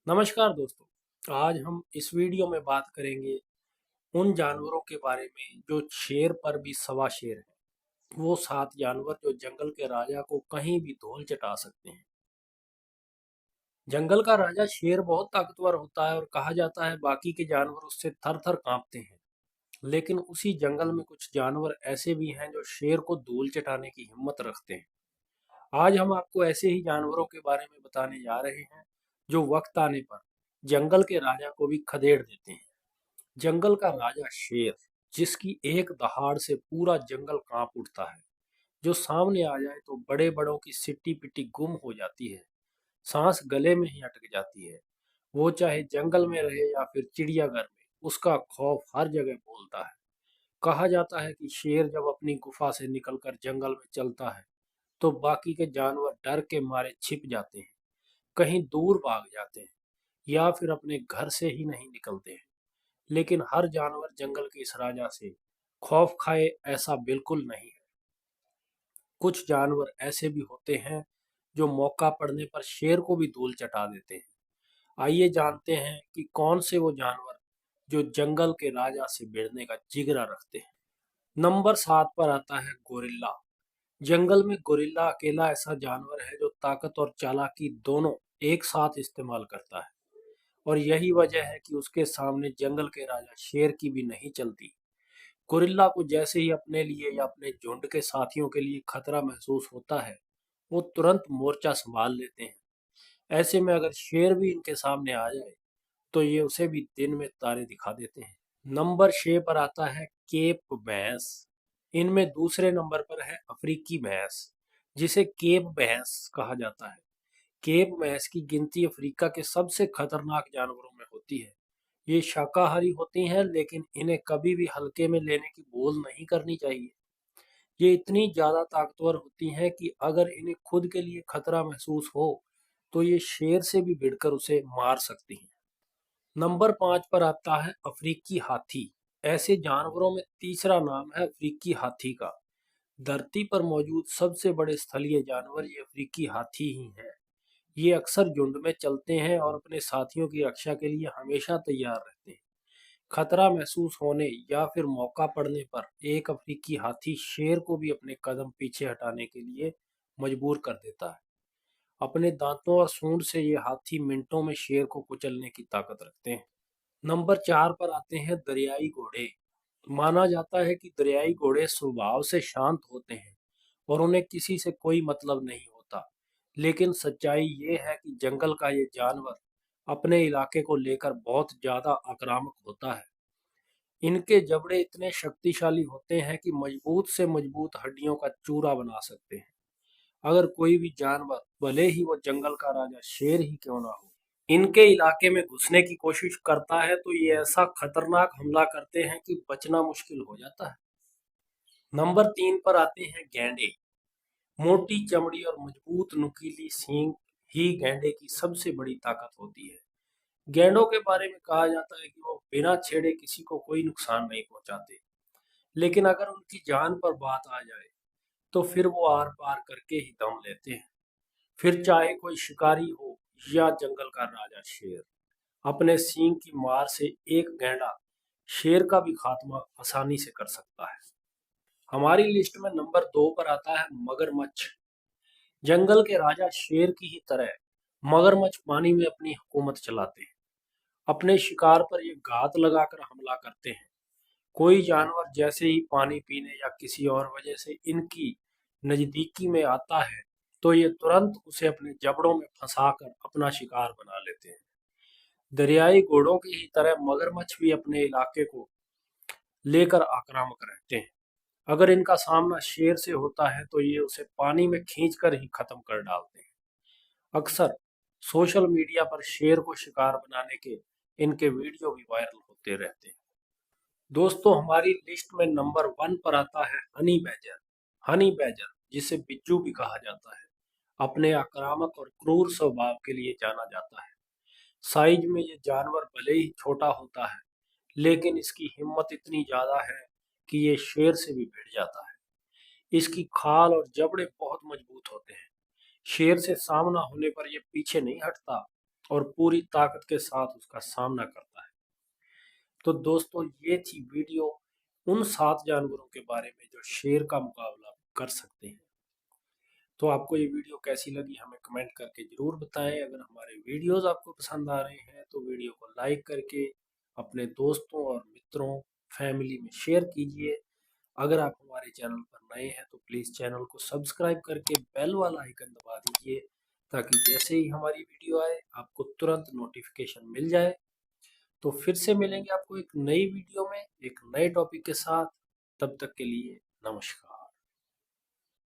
नमस्कार दोस्तों। आज हम इस वीडियो में बात करेंगे उन जानवरों के बारे में जो शेर पर भी सवा शेर है। वो 7 जानवर जो जंगल के राजा को कहीं भी धूल चटा सकते हैं। जंगल का राजा शेर बहुत ताकतवर होता है और कहा जाता है बाकी के जानवर उससे थर थर कांपते हैं। लेकिन उसी जंगल में कुछ जानवर ऐसे भी हैं जो शेर को धूल चटाने की हिम्मत रखते हैं। आज हम आपको ऐसे ही जानवरों के बारे में बताने जा रहे हैं जो वक्त आने पर जंगल के राजा को भी खदेड़ देते हैं। जंगल का राजा शेर, जिसकी एक दहाड़ से पूरा जंगल कांप उठता है। जो सामने आ जाए तो बड़े बड़ों की सिट्टी पिट्टी गुम हो जाती है, सांस गले में ही अटक जाती है। वो चाहे जंगल में रहे या फिर चिड़ियाघर में, उसका खौफ हर जगह बोलता है। कहा जाता है कि शेर जब अपनी गुफा से निकलकर जंगल में चलता है तो बाकी के जानवर डर के मारे छिप जाते हैं, कहीं दूर भाग जाते हैं या फिर अपने घर से ही नहीं निकलते हैं। लेकिन हर जानवर जंगल के इस राजा से खौफ खाए ऐसा बिल्कुल नहीं है। कुछ जानवर ऐसे भी होते हैं जो मौका पड़ने पर शेर को भी धूल चटा देते हैं। आइए जानते हैं कि कौन से वो जानवर जो जंगल के राजा से भिड़ने का जिगरा रखते हैं। नंबर 7 पर आता है गोरिल्ला। जंगल में गोरिल्ला अकेला ऐसा जानवर है जो ताकत और चालाकी दोनों एक साथ इस्तेमाल करता है। और यही वजह है कि उसके सामने जंगल के राजा शेर की भी नहीं चलती। गोरिल्ला को जैसे ही अपने लिए या अपने झुंड के साथियों के लिए खतरा महसूस होता है, वो तुरंत मोर्चा संभाल लेते हैं। ऐसे में अगर शेर भी इनके सामने आ जाए तो ये उसे भी दिन में तारे दिखा देते हैं। नंबर 6 पर आता है केप भैंस। इनमें दूसरे नंबर पर है अफ्रीकी भैंस, जिसे केप भैंस कहा जाता है। केप भैंस की गिनती अफ्रीका के सबसे खतरनाक जानवरों में होती है। ये शाकाहारी होती हैं, लेकिन इन्हें कभी भी हल्के में लेने की भूल नहीं करनी चाहिए। ये इतनी ज्यादा ताकतवर होती हैं कि अगर इन्हें खुद के लिए खतरा महसूस हो तो ये शेर से भी भिड़कर उसे मार सकती हैं। नंबर 5 पर आता है अफ्रीकी हाथी। ऐसे जानवरों में तीसरा नाम है अफ्रीकी हाथी का। धरती पर मौजूद सबसे बड़े स्थलीय जानवर ये अफ्रीकी हाथी ही हैं। ये अक्सर झुंड में चलते हैं और अपने साथियों की रक्षा के लिए हमेशा तैयार रहते हैं। खतरा महसूस होने या फिर मौका पड़ने पर एक अफ्रीकी हाथी शेर को भी अपने कदम पीछे हटाने के लिए मजबूर कर देता है। अपने दांतों और सूंड से ये हाथी मिनटों में शेर को कुचलने की ताकत रखते हैं। नंबर 4 पर आते हैं दरियाई घोड़े। माना जाता है कि दरियाई घोड़े स्वभाव से शांत होते हैं और उन्हें किसी से कोई मतलब नहीं होता। लेकिन सच्चाई ये है कि जंगल का ये जानवर अपने इलाके को लेकर बहुत ज्यादा आक्रामक होता है। इनके जबड़े इतने शक्तिशाली होते हैं कि मजबूत से मजबूत हड्डियों का चूरा बना सकते हैं। अगर कोई भी जानवर, भले ही वो जंगल का राजा शेर ही क्यों ना हो, इनके इलाके में घुसने की कोशिश करता है तो ये ऐसा खतरनाक हमला करते हैं कि बचना मुश्किल हो जाता है। नंबर 3 पर आते हैं गैंडे। मोटी चमड़ी और मजबूत नुकीली सींग ही गैंडे की सबसे बड़ी ताकत होती है। गैंडों के बारे में कहा जाता है कि वो बिना छेड़े किसी को कोई नुकसान नहीं पहुंचाते। लेकिन अगर उनकी जान पर बात आ जाए तो फिर वो आर पार करके ही दम लेते हैं। फिर चाहे कोई शिकारी हो या जंगल का राजा शेर, अपने सींग की मार से एक गैंडा शेर का भी खात्मा आसानी से कर सकता है। हमारी लिस्ट में नंबर 2 पर आता है मगरमच्छ। जंगल के राजा शेर की ही तरह मगरमच्छ पानी में अपनी हुकूमत चलाते हैं। अपने शिकार पर ये घात लगाकर हमला करते हैं। कोई जानवर जैसे ही पानी पीने या किसी और वजह से इनकी नजदीकी में आता है तो ये तुरंत उसे अपने जबड़ों में फंसाकर अपना शिकार बना लेते हैं। दरियाई घोड़ों की ही तरह मगरमच्छ भी अपने इलाके को लेकर आक्रामक रहते हैं। अगर इनका सामना शेर से होता है तो ये उसे पानी में खींचकर ही खत्म कर डालते हैं। अक्सर सोशल मीडिया पर शेर को शिकार बनाने के इनके वीडियो भी वायरल होते रहते हैं। दोस्तों, हमारी लिस्ट में नंबर 1 पर आता है हनी बैजर। हनी बैजर, जिसे बिज्जू भी कहा जाता है, अपने आक्रामक और क्रूर स्वभाव के लिए जाना जाता है। साइज में ये जानवर भले ही छोटा होता है, लेकिन इसकी हिम्मत इतनी ज्यादा है कि ये शेर से भी भिड़ जाता है। इसकी खाल और जबड़े बहुत मजबूत होते हैं। शेर से सामना होने पर ये पीछे नहीं हटता और पूरी ताकत के साथ उसका सामना करता है। तो दोस्तों, ये थी वीडियो उन 7 जानवरों के बारे में जो शेर का मुकाबला कर सकते हैं। तो आपको ये वीडियो कैसी लगी हमें कमेंट करके ज़रूर बताएं। अगर हमारे वीडियोस आपको पसंद आ रहे हैं तो वीडियो को लाइक करके अपने दोस्तों और मित्रों, फैमिली में शेयर कीजिए। अगर आप हमारे चैनल पर नए हैं तो प्लीज़ चैनल को सब्सक्राइब करके बेल वाला आइकन दबा दीजिए, ताकि जैसे ही हमारी वीडियो आए आपको तुरंत नोटिफिकेशन मिल जाए। तो फिर से मिलेंगे आपको एक नई वीडियो में एक नए टॉपिक के साथ। तब तक के लिए नमस्कार।